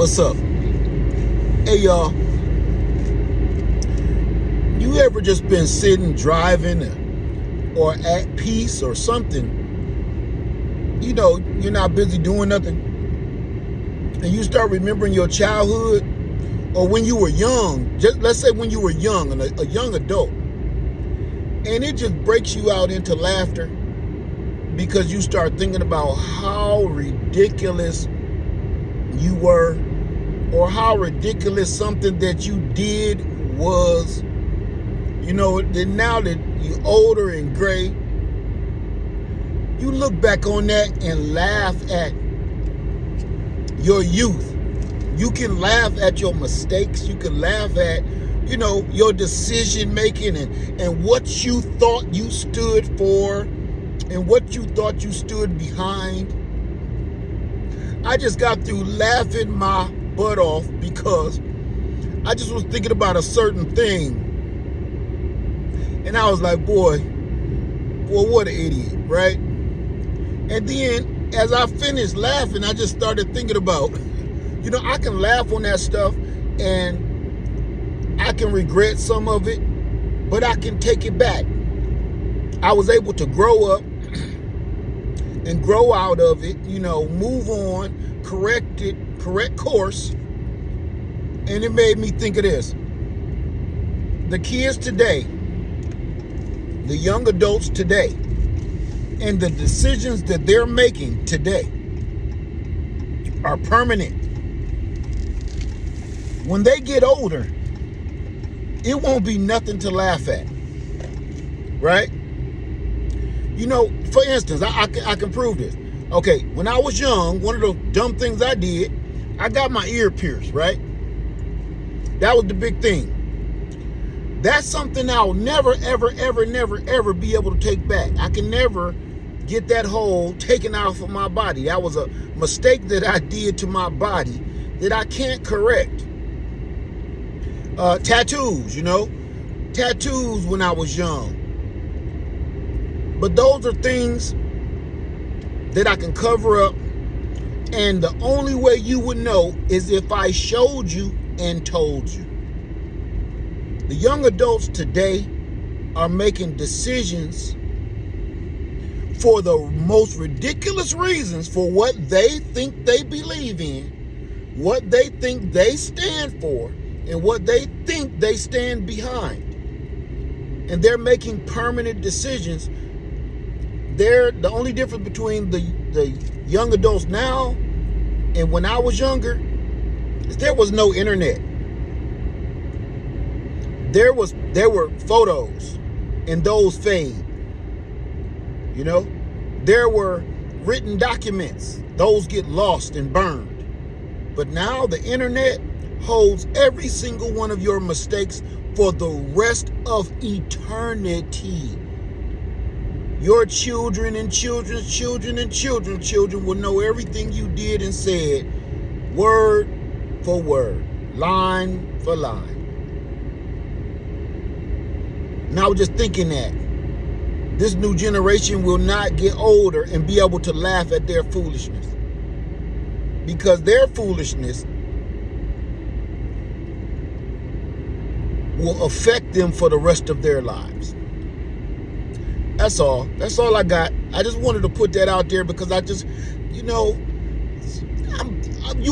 What's up? Hey, y'all. You ever just been sitting, driving, or at peace or something? You know, you're not busy doing nothing. And you start remembering your childhood or when you were young. Just let's say when you were young, and a young adult. And it just breaks you out into laughter because you start thinking about how ridiculous you were, or how ridiculous something that you did was. You know, then now that you're older and gray, you look back on that and laugh at your youth. You can laugh at your mistakes. You can laugh at, your decision making and what you thought you stood for and what you thought you stood behind. I just got through laughing my butt off because I just was thinking about a certain thing. And I was like, boy, what an idiot, right? And then as I finished laughing, I just started thinking about, I can laugh on that stuff and I can regret some of it, but I can take it back. I was able to grow up and grow out of it, move on, correct course. And it made me think of this. The kids today, the young adults today, and the decisions that they're making today are permanent. When they get older, it won't be nothing to laugh at, right? For instance, I can prove this. Okay, when I was young, one of the dumb things I did, I got my ear pierced, right? That was the big thing. That's something I'll never, ever, ever, never, ever be able to take back. I can never get that hole taken out of my body. That was a mistake that I did to my body that I can't correct. Tattoos, tattoos when I was young. But those are things that I can cover up. And the only way you would know is if I showed you and told you. The young adults today are making decisions for the most ridiculous reasons for what they think they believe in, what they think they stand for, and what they think they stand behind. And they're making permanent decisions. The only difference between the young adults now and when I was younger is there was no internet. There were photos and those fade. There were written documents. Those get lost and burned. But now the internet holds every single one of your mistakes for the rest of eternity. Your children and children's children and children's children will know everything you did and said, word for word, line for line. And I was just thinking that this new generation will not get older and be able to laugh at their foolishness. Because their foolishness will affect them for the rest of their lives. That's all. That's all I got. I just wanted to put that out there because I just, you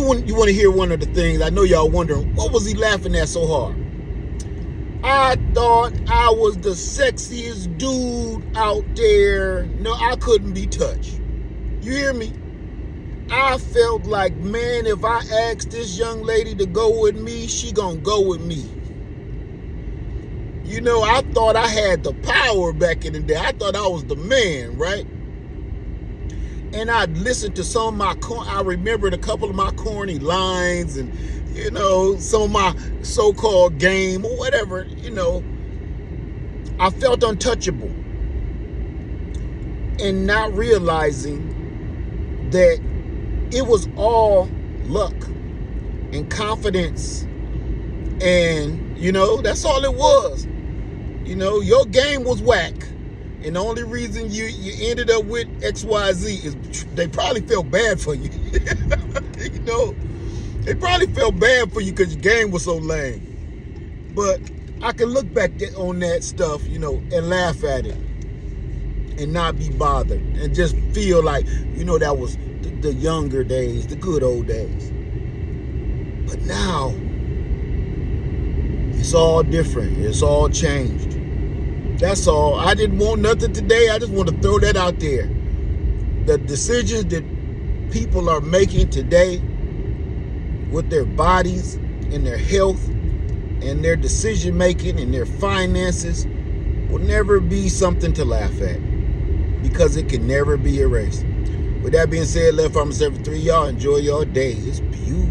want to hear one of the things. I know y'all wondering, what was he laughing at so hard? I thought I was the sexiest dude out there. No, I couldn't be touched. You hear me? I felt like, man, if I asked this young lady to go with me, she gonna go with me. I thought I had the power back in the day. I thought I was the man, right? And I'd listened to some of I remembered a couple of my corny lines and, some of my so-called game or whatever, I felt untouchable. And not realizing that it was all luck and confidence. And, that's all it was. Your game was whack. And the only reason you ended up with XYZ is they probably felt bad for you. They probably felt bad for you because your game was so lame. But I can look back on that stuff, and laugh at it and not be bothered and just feel like, that was the younger days, the good old days. But now, it's all different. It's all changed. That's all. I didn't want nothing today. I just want to throw that out there. The decisions that people are making today with their bodies and their health and their decision making and their finances will never be something to laugh at because it can never be erased. With that being said, Left Arm 73, y'all enjoy your day. It's beautiful.